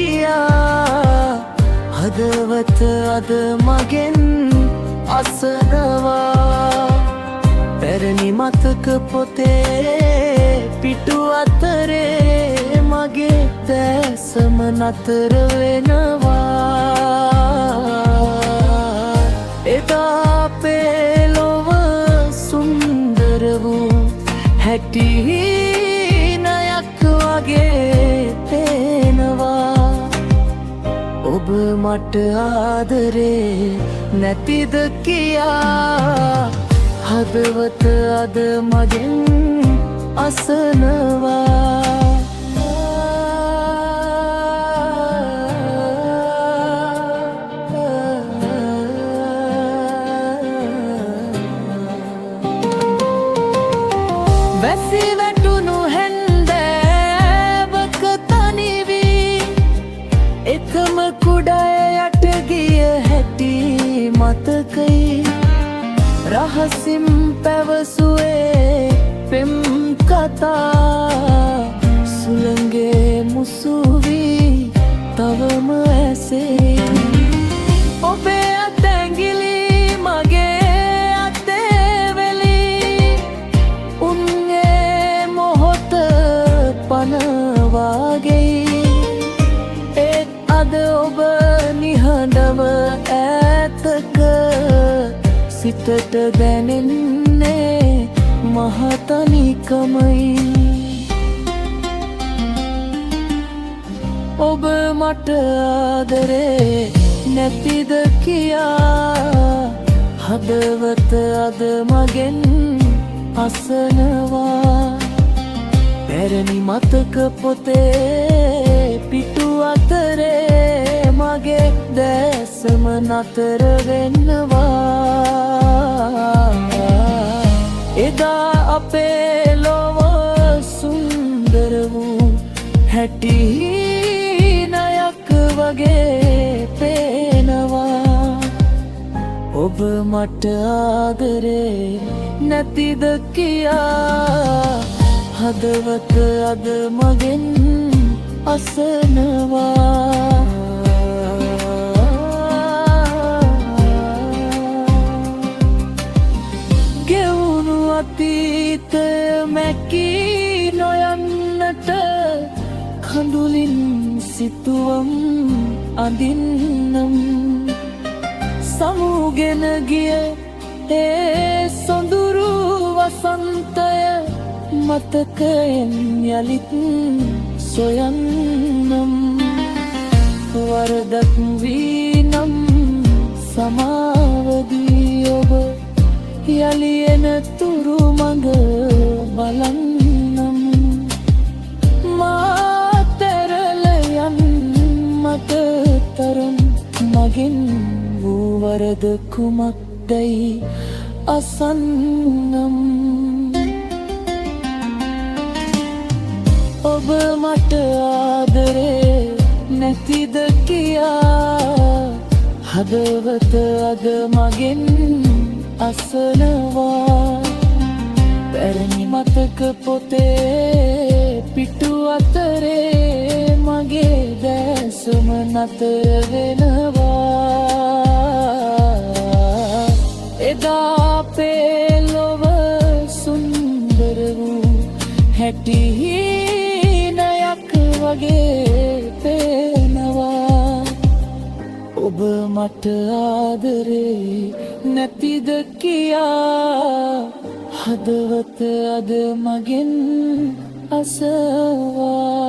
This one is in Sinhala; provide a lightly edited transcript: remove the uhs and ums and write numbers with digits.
කියා හදවත අද මගෙන් අසනවා පැරණි මතක පොතේ පිටු අතරේ මගේ දැසම නතර වෙනවා එදා අපේ ලොව සුන්දර වූ හැටි නයක් වගේ පේනවා ඔබ මට ආදරේ නැතිද කියා හදවත අද මගෙන් අසනවා වැසි වැටුණු හැන්දෑවක තනිවී එකම කුඩය යට ගිය හැටි මතකයි රහසින් පැවසුවේ පෙම් කතා සුළඟේ මුසුවී තවම ඇසේ ඔබේ අතැඟිලි මගේ අතේ වෙලී උන්ගේ මොහොත පනවාගෙයි ඒත් අද ඔබ නිහඬව ඈතක සිතට දැනෙන්නේ මහතනිකමයි ඔබ මට ආදරේ නැතිද කියා හදවත අද මගෙන් අසනවා පැරණි මතක පොතේ පිටු අතරේ මගේ දැසම නතර වෙනවා එදා අපේ ලොව සුන්දර වූ හැටි නයක් වගේ පේනවා ඔබ මට ආදරේ නැතිද කියා හදවත අද මගෙන් අසනවා ගෙවුණු අතීතය මැකී නොයන්නට කඳුලින් සිතුවම් අඳින්නම් සමුගෙන ගිය ඒ සොඳුරු වසන්තය මතකයෙන් යලිත් සොයන්නම් වරදක් වී නම් සමාවදී ඔබ යලි එන තුරු මඟ බලන්නම් මා තැරල යන් මට තරම් මගෙන් වූ වරද කුමක්දැයි අසන්නම් ඔබ මට ආදරේ නැතිද කියා හදවත අද මගෙන් අසනවා පැරණි මතක පොතේ පිටු අතරේ මගේ දැසම නතර වෙනවා එදා අපේ ලොව සුන්දර වූ හැටි නයක් වගේ පේනවා ඔබ මට ආදරේ නැතිද කියා හදවත අද මගෙන් අසවා